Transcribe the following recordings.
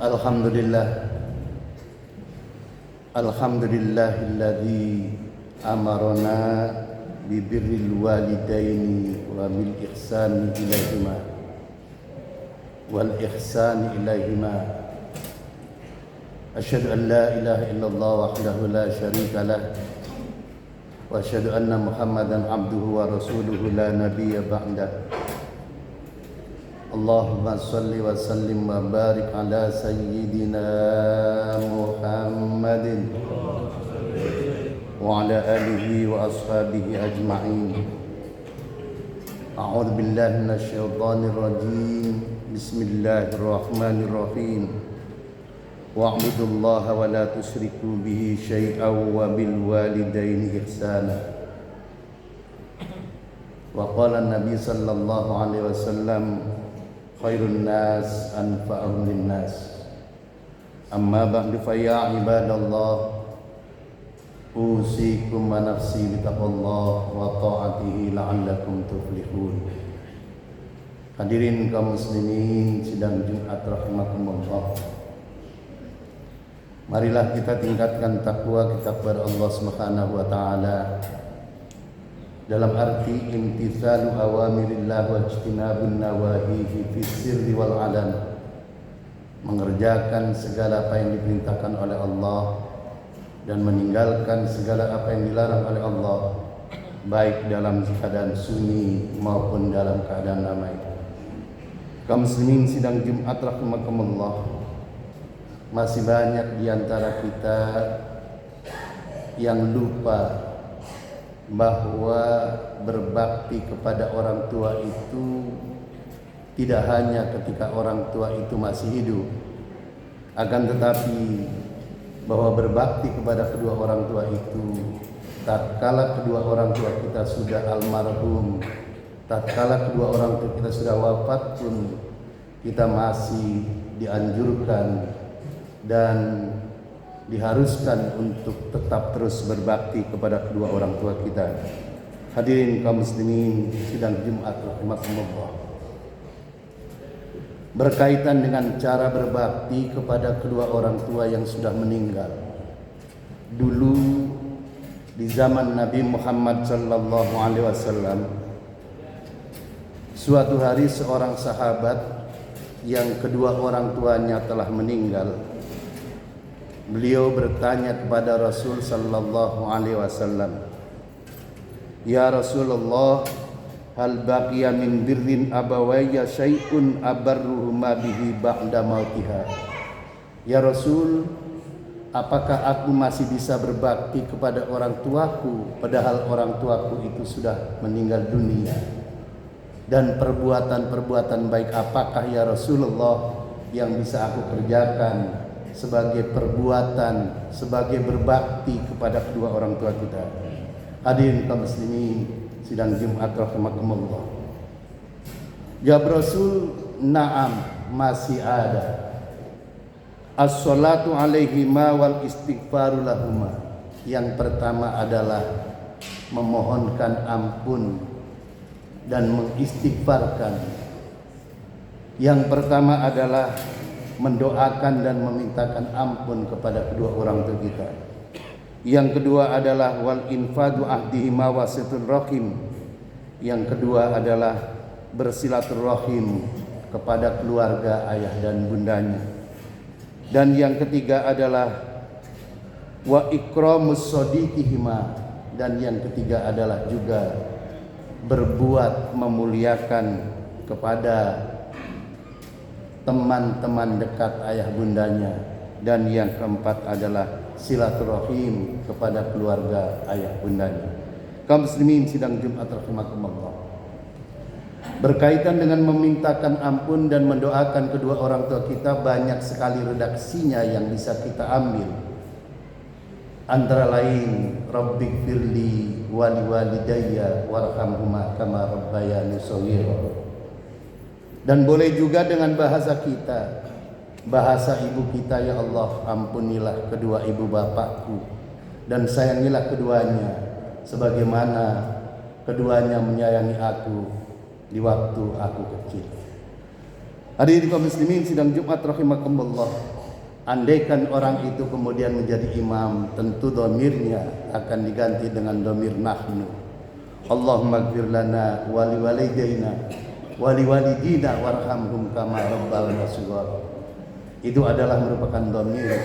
Alhamdulillah, alhamdulillahilladzi amarna bibirril walidaini wa bil ihsani ilaihima wal ihsani ilaihima. Asyhadu an la ilaha illallah wahdahu la syarika lah wa asyhadu anna Muhammadan abduhu wa rasuluhu la nabiyya ba'dah. Allahumma salli wa sallim wa barik ala sayyidina Muhammadin wa ala alihi wa ashabihi ajma'in. A'udzu billahi minasy syaithanir rajim. Bismillahirrahmanirrahim. Wa'budullaha wa la tusyriku bihi syai'an wa bil walidaini ihsana. Wa qala an-nabi sallallahu alaihi wasallam, khairun nas anfa'uhum linnas. Amma ba'du fa ya ibadallah, usikum wa nafsi bitaqwallah wa ta'atihi la'allakum tuflihun. Hadirin kaum muslimin sidang Jumat rahimakumullah. Marilah kita tingkatkan takwa kita kepada Allah Subhanahu wa taala dalam arti imtithalu awamirillah wa ijtinabun nawahihi fi sirri wal alan, mengerjakan segala apa yang diperintahkan oleh Allah dan meninggalkan segala apa yang dilarang oleh Allah, baik dalam keadaan sunyi maupun dalam keadaan ramai. Kaum muslimin sidang Jumat rahimakumullah, masih banyak di antara kita yang lupa bahwa berbakti kepada orang tua itu tidak hanya ketika orang tua itu masih hidup, akan tetapi bahwa berbakti kepada kedua orang tua itu tatkala kedua orang tua kita sudah almarhum, tatkala kedua orang tua kita sudah wafat pun kita masih dianjurkan dan diharuskan untuk tetap terus berbakti kepada kedua orang tua kita. Hadirin kaum muslimin sidang Jumat rahimakumullah, berkaitan dengan cara berbakti kepada kedua orang tua yang sudah meninggal. Dulu di zaman Nabi Muhammad sallallahu alaihi wasallam, suatu hari seorang sahabat yang kedua orang tuanya telah meninggal, beliau bertanya kepada Rasul sallallahu alaihi wasallam, "Ya Rasulullah, hal baqiya min birrin abawayya syai'un abarruhuma bihi ba'da mautiha?" Ya Rasul, apakah aku masih bisa berbakti kepada orang tuaku padahal orang tuaku itu sudah meninggal dunia? Dan perbuatan-perbuatan baik apakah ya Rasulullah yang bisa aku kerjakan sebagai perbuatan, sebagai berbakti kepada kedua orang tua kita? Hadirin kaum muslimin sidang Jumat rahimakumullah, jawab Rasul, na'am, masih ada. As-salatu alaihima wal istighfaru lahuma. Yang pertama adalah memohonkan ampun dan mengistighfarkan. Yang pertama adalah mendoakan dan memintakan ampun kepada kedua orang tua kita. Yang kedua adalah wal infadu ahdihima wasitul rahim. Yang kedua adalah bersilaturahim kepada keluarga ayah dan bundanya. Dan yang ketiga adalah wa ikramus sadiqihima. Dan yang ketiga adalah juga berbuat memuliakan kepada teman-teman dekat ayah bundanya. Dan yang keempat adalah silaturahim kepada keluarga ayah bundanya. Kaum muslimin sidang Jumat rahimakumullah, berkaitan dengan memintakan ampun dan mendoakan kedua orang tua kita, banyak sekali redaksinya yang bisa kita ambil. Antara lain, Rabbighfirli wali walidayya warhamhuma kama rabbayani shaghira. Dan boleh juga dengan bahasa kita, bahasa ibu kita, ya Allah, ampunilah kedua ibu bapakku dan sayangilah keduanya sebagaimana keduanya menyayangi aku di waktu aku kecil. Hadirin kaum muslimin sidang Jumat rahimakumullah. Andaikan orang itu kemudian menjadi imam, tentu dhamirnya akan diganti dengan dhamir nahnu. Allahumma ighfir lana wa liwalidayna wa liwalidina warhamhum kama rabbalna shighara. Itu adalah merupakan dhamir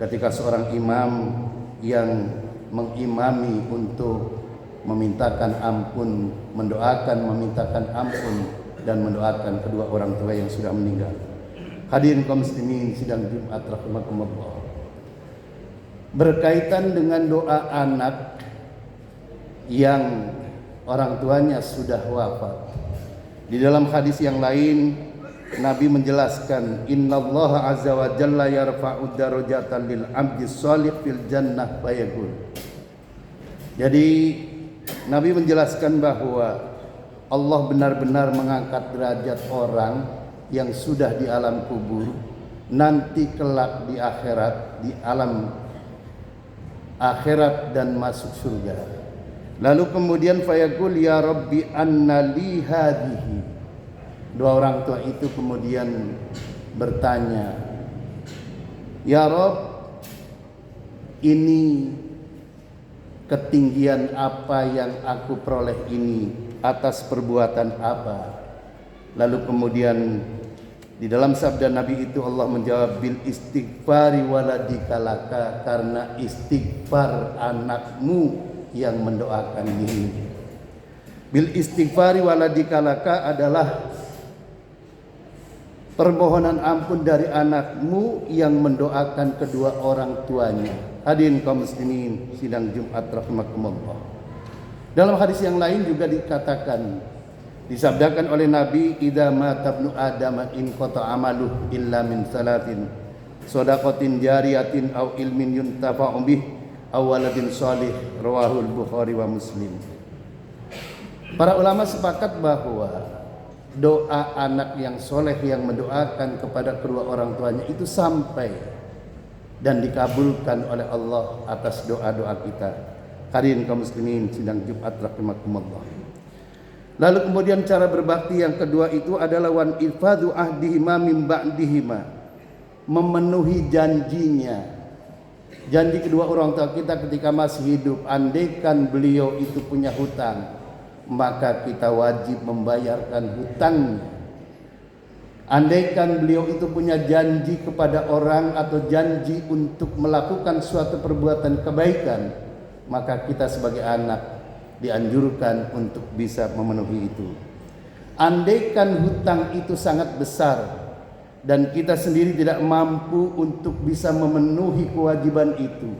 ketika seorang imam yang mengimami untuk memintakan ampun, mendoakan, memintakan ampun dan mendoakan kedua orang tua yang sudah meninggal. Hadirin kaum muslimin sidang Jumat rahimakumullah. Berkaitan dengan doa anak yang orang tuanya sudah wafat. Di dalam hadis yang lain Nabi menjelaskan, innallaha azza wa jalla yarfa'u darajatan lil 'abdi shalih fil jannah fayaqul. Jadi Nabi menjelaskan bahwa Allah benar-benar mengangkat derajat orang yang sudah di alam kubur, nanti kelak di akhirat, di alam akhirat dan masuk surga. Lalu kemudian fayaqul ya rabbi anna li hadhihi. Dua orang tua itu kemudian bertanya, ya Rabb, ini ketinggian apa yang aku peroleh ini, atas perbuatan apa? Lalu kemudian di dalam sabda Nabi itu Allah menjawab, bil istighfari waladika laka, karena istighfar anakmu yang mendoakan dirimu. Bil istighfari waladika laka adalah permohonan ampun dari anakmu yang mendoakan kedua orang tuanya. Hadirin kaum muslimin sidang Jumat rahimakumullah. Dalam hadis yang lain juga dikatakan, disabdakan oleh Nabi, idza mata ibnu adam in qata amaluh illa min salatin shadaqatin jariyatin aw ilmin yuntafa'u bih aw waladin shalih, rawahul Bukhari wa Muslim. Para ulama sepakat bahwa doa anak yang soleh yang mendoakan kepada kedua orang tuanya itu sampai dan dikabulkan oleh Allah atas doa-doa kita. Hadirin kaum muslimin sidang Jumat rahimakumullah. Lalu kemudian cara berbakti yang kedua itu adalah wan ifadu ahdihima min ba'dihima, memenuhi janjinya. Janji kedua orang tua kita ketika masih hidup, andaikan beliau itu punya hutang, maka kita wajib membayarkan hutangnya. Andaikan beliau itu punya janji kepada orang atau janji untuk melakukan suatu perbuatan kebaikan, maka kita sebagai anak dianjurkan untuk bisa memenuhi itu. Andaikan hutang itu sangat besar dan kita sendiri tidak mampu untuk bisa memenuhi kewajiban itu,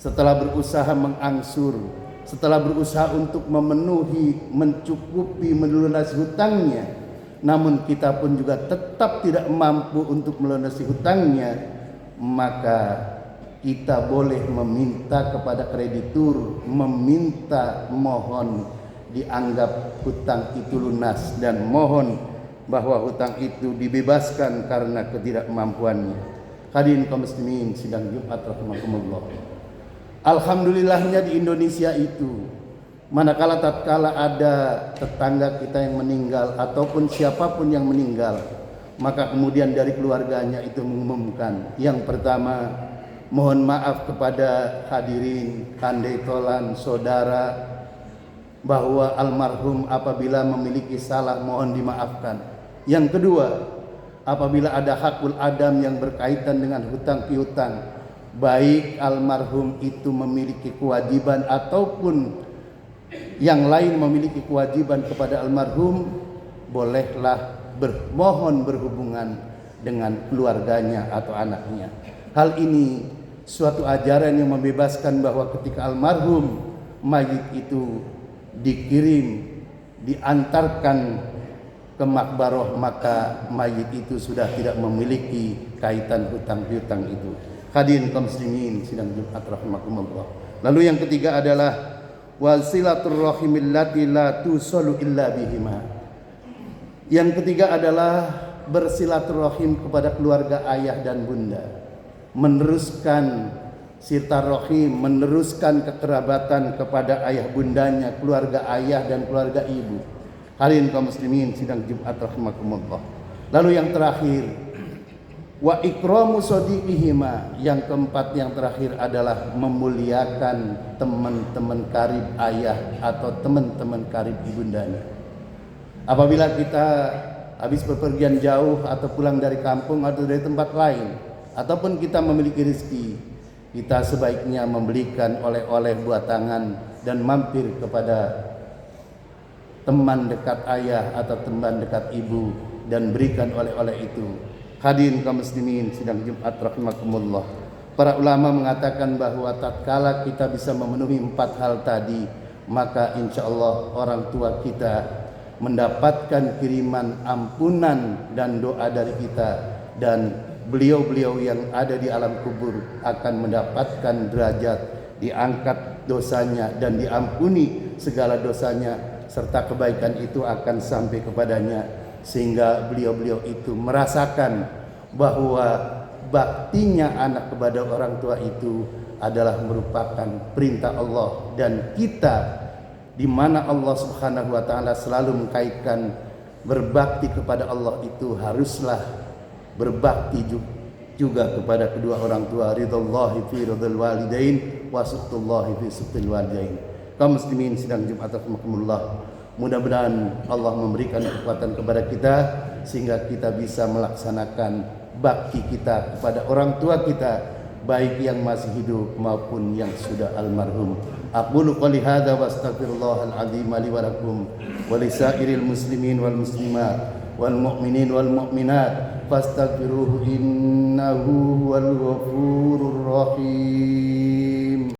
setelah berusaha mengangsur, setelah berusaha untuk memenuhi, mencukupi, melunasi hutangnya, namun kita pun juga tetap tidak mampu untuk melunasi hutangnya, maka kita boleh meminta kepada kreditur, meminta, mohon dianggap hutang itu lunas dan mohon bahwa hutang itu dibebaskan karena ketidakmampuannya. Hadirin kaum muslimin sidang Jumat rahimakumullah. Alhamdulillahnya di Indonesia itu, manakala tatkala ada tetangga kita yang meninggal ataupun siapapun yang meninggal, maka kemudian dari keluarganya itu mengumumkan, yang pertama, mohon maaf kepada hadirin, handai tolan, saudara, bahwa almarhum apabila memiliki salah mohon dimaafkan. Yang kedua, apabila ada hakul adam yang berkaitan dengan hutang piutang, baik almarhum itu memiliki kewajiban ataupun yang lain memiliki kewajiban kepada almarhum, bolehlah bermohon berhubungan dengan keluarganya atau anaknya. Hal ini suatu ajaran yang membebaskan bahwa ketika almarhum mayit itu dikirim, diantarkan ke makbaroh, maka mayit itu sudah tidak memiliki kaitan hutang piutang itu. Hadirin kaum muslimin sidang Jumat rahimakumullah. Lalu yang ketiga adalah wasilatur rahimil lati la tusalu illa bihima. Yang ketiga adalah bersilaturahim kepada keluarga ayah dan bunda, meneruskan silaturahim, meneruskan kekerabatan kepada ayah bundanya, keluarga ayah dan keluarga ibu. Hadirin kaum muslimin sidang Jumat rahimakumullah. Lalu yang terakhir, wa ikramu sadiqihima, yang keempat yang terakhir adalah memuliakan teman-teman karib ayah atau teman-teman karib ibundanya. Apabila kita habis bepergian jauh atau pulang dari kampung atau dari tempat lain, ataupun kita memiliki rezeki, kita sebaiknya membelikan oleh-oleh buat tangan dan mampir kepada teman dekat ayah atau teman dekat ibu dan berikan oleh-oleh itu. Hadirin kaum muslimin sidang Jumat rahimakumullah. Para ulama mengatakan bahwa tatkala kita bisa memenuhi 4 hal tadi, maka insya Allah orang tua kita mendapatkan kiriman ampunan dan doa dari kita, dan beliau-beliau yang ada di alam kubur akan mendapatkan derajat, diangkat dosanya dan diampuni segala dosanya, serta kebaikan itu akan sampai kepadanya, sehingga beliau-beliau itu merasakan bahwa baktinya anak kepada orang tua itu adalah merupakan perintah Allah, dan kita di mana Allah Subhanahu wa taala selalu mengkaitkan berbakti kepada Allah itu haruslah berbakti juga kepada kedua orang tua. Ridallahi fi ridal walidain wa sukhtullahi fi sukhtil walidain. Kaum muslimin sidang Jumat rahimakumullah, mudah-mudahan Allah memberikan kekuatan kepada kita sehingga kita bisa melaksanakan bakti kita kepada orang tua kita, baik yang masih hidup maupun yang sudah almarhum. Aqulu qouli hadza wa astaghfirullahal azim li wa lakum wa lisairil muslimin wal muslimat wal mu'minin wal mu'minat fastaghfiruhu innahu huwal ghafurur rahim.